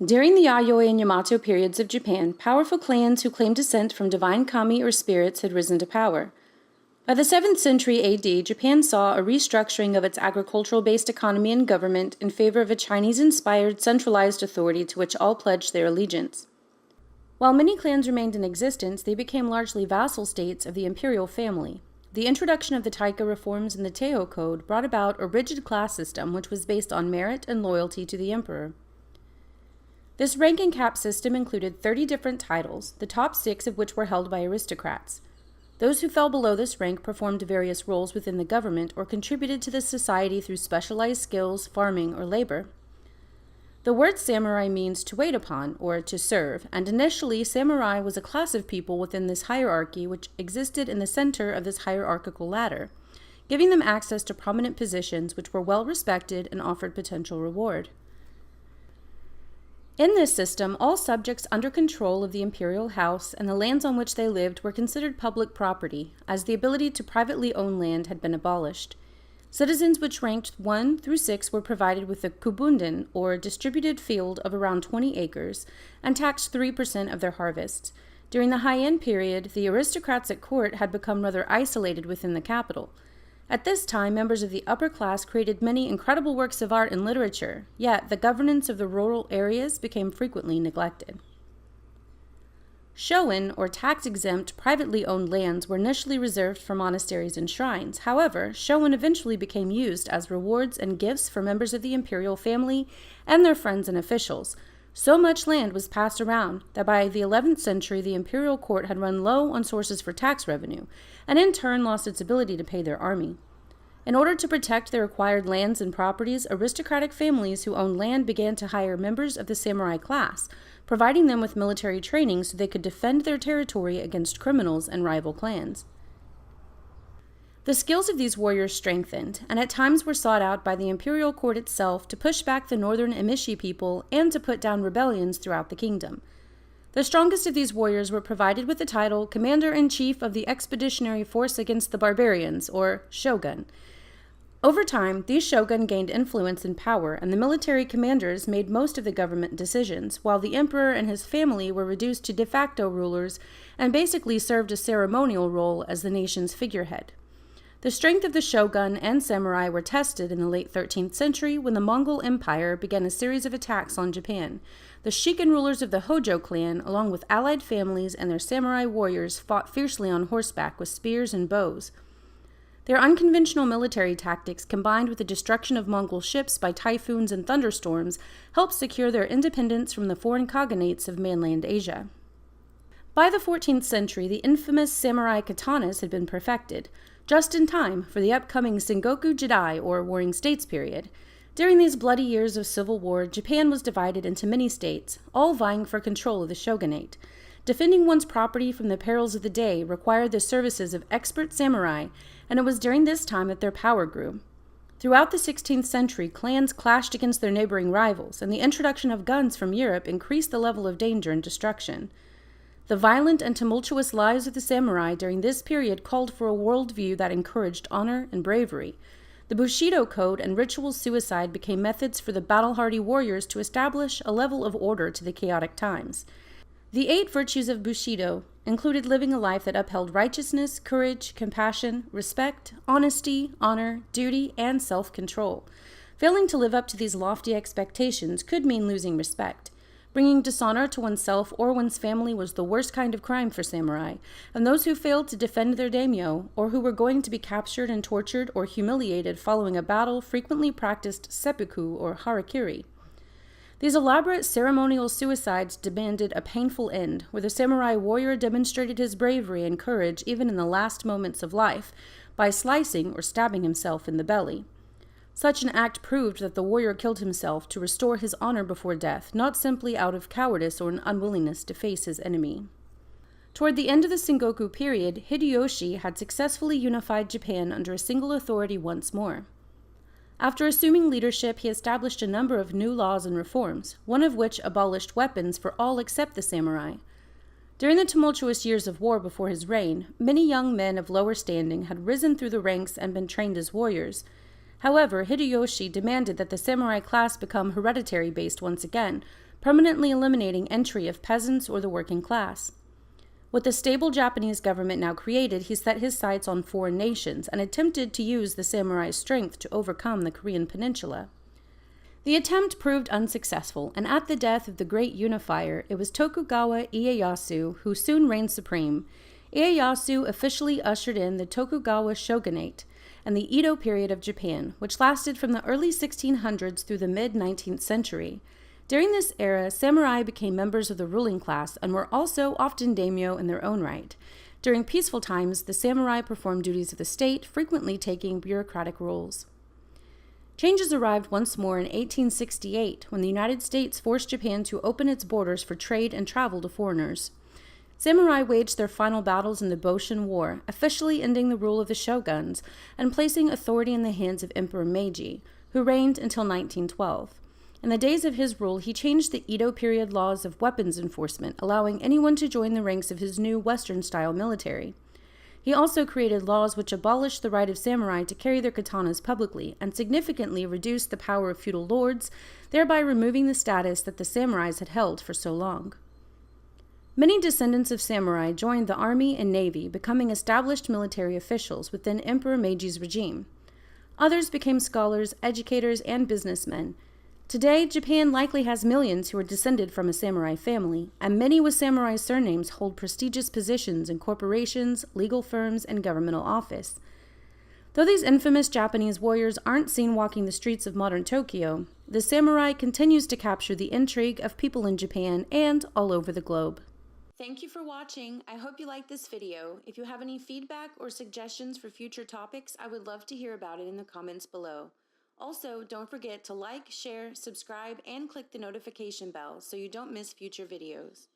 During the Yayoi and Yamato periods of Japan, powerful clans who claimed descent from divine kami or spirits had risen to power. By the 7th century AD, Japan saw a restructuring of its agricultural-based economy and government in favor of a Chinese-inspired centralized authority to which all pledged their allegiance. While many clans remained in existence, they became largely vassal states of the imperial family. The introduction of the Taika reforms and the Teiho Code brought about a rigid class system which was based on merit and loyalty to the emperor. This rank and cap system included 30 different titles, the top 6 of which were held by aristocrats. Those who fell below this rank performed various roles within the government or contributed to the society through specialized skills, farming, or labor. The word samurai means to wait upon, or to serve, and initially samurai was a class of people within this hierarchy which existed in the center of this hierarchical ladder, giving them access to prominent positions which were well respected and offered potential reward. In this system, all subjects under control of the imperial house and the lands on which they lived were considered public property, as the ability to privately own land had been abolished. Citizens which ranked 1 through 6 were provided with a kubunden, or distributed field of around 20 acres, and taxed 3% of their harvests. During the Heian period, the aristocrats at court had become rather isolated within the capital. At this time, members of the upper class created many incredible works of art and literature, yet the governance of the rural areas became frequently neglected. Shoin, or tax-exempt, privately owned lands were initially reserved for monasteries and shrines. However, shoin eventually became used as rewards and gifts for members of the imperial family and their friends and officials. So much land was passed around that by the 11th century the imperial court had run low on sources for tax revenue, and in turn lost its ability to pay their army. In order to protect their acquired lands and properties, aristocratic families who owned land began to hire members of the samurai class, providing them with military training so they could defend their territory against criminals and rival clans. The skills of these warriors strengthened, and at times were sought out by the imperial court itself to push back the northern Emishi people and to put down rebellions throughout the kingdom. The strongest of these warriors were provided with the title Commander-in-Chief of the Expeditionary Force Against the Barbarians, or Shogun. Over time, these shogun gained influence and power, and the military commanders made most of the government decisions, while the emperor and his family were reduced to de facto rulers and basically served a ceremonial role as the nation's figurehead. The strength of the shogun and samurai were tested in the late 13th century when the Mongol Empire began a series of attacks on Japan. The Shikan rulers of the Hojo clan, along with allied families and their samurai warriors, fought fiercely on horseback with spears and bows. Their unconventional military tactics, combined with the destruction of Mongol ships by typhoons and thunderstorms, helped secure their independence from the foreign cognates of mainland Asia. By the 14th century, the infamous samurai katanas had been perfected, just in time for the upcoming Sengoku Jidai, or Warring States period. During these bloody years of civil war, Japan was divided into many states, all vying for control of the shogunate. Defending one's property from the perils of the day required the services of expert samurai, and it was during this time that their power grew. Throughout the 16th century, clans clashed against their neighboring rivals, and the introduction of guns from Europe increased the level of danger and destruction. The violent and tumultuous lives of the samurai during this period called for a worldview that encouraged honor and bravery. The Bushido Code and ritual suicide became methods for the battle-hardy warriors to establish a level of order to the chaotic times. The 8 virtues of Bushido included living a life that upheld righteousness, courage, compassion, respect, honesty, honor, duty, and self-control. Failing to live up to these lofty expectations could mean losing respect. Bringing dishonor to oneself or one's family was the worst kind of crime for samurai, and those who failed to defend their daimyo, or who were going to be captured and tortured or humiliated following a battle, frequently practiced seppuku or harakiri. These elaborate ceremonial suicides demanded a painful end, where the samurai warrior demonstrated his bravery and courage even in the last moments of life, by slicing or stabbing himself in the belly. Such an act proved that the warrior killed himself to restore his honor before death, not simply out of cowardice or an unwillingness to face his enemy. Toward the end of the Sengoku period, Hideyoshi had successfully unified Japan under a single authority once more. After assuming leadership, he established a number of new laws and reforms, one of which abolished weapons for all except the samurai. During the tumultuous years of war before his reign, many young men of lower standing had risen through the ranks and been trained as warriors. However, Hideyoshi demanded that the samurai class become hereditary-based once again, permanently eliminating entry of peasants or the working class. With the stable Japanese government now created, he set his sights on foreign nations and attempted to use the samurai's strength to overcome the Korean peninsula. The attempt proved unsuccessful, and at the death of the great unifier, it was Tokugawa Ieyasu who soon reigned supreme. Ieyasu officially ushered in the Tokugawa shogunate and the Edo period of Japan, which lasted from the early 1600s through the mid-19th century. During this era, samurai became members of the ruling class and were also often daimyo in their own right. During peaceful times, the samurai performed duties of the state, frequently taking bureaucratic roles. Changes arrived once more in 1868 when the United States forced Japan to open its borders for trade and travel to foreigners. Samurai waged their final battles in the Boshin War, officially ending the rule of the shoguns and placing authority in the hands of Emperor Meiji, who reigned until 1912. In the days of his rule, he changed the Edo period laws of weapons enforcement, allowing anyone to join the ranks of his new Western-style military. He also created laws which abolished the right of samurai to carry their katanas publicly and significantly reduced the power of feudal lords, thereby removing the status that the samurais had held for so long. Many descendants of samurai joined the army and navy, becoming established military officials within Emperor Meiji's regime. Others became scholars, educators, and businessmen. Today, Japan likely has millions who are descended from a samurai family, and many with samurai surnames hold prestigious positions in corporations, legal firms, and governmental office. Though these infamous Japanese warriors aren't seen walking the streets of modern Tokyo, the samurai continues to capture the intrigue of people in Japan and all over the globe. Thank you for watching. I hope you liked this video. If you have any feedback or suggestions for future topics, I would love to hear about it in the comments below. Also, don't forget to like, share, subscribe, and click the notification bell so you don't miss future videos.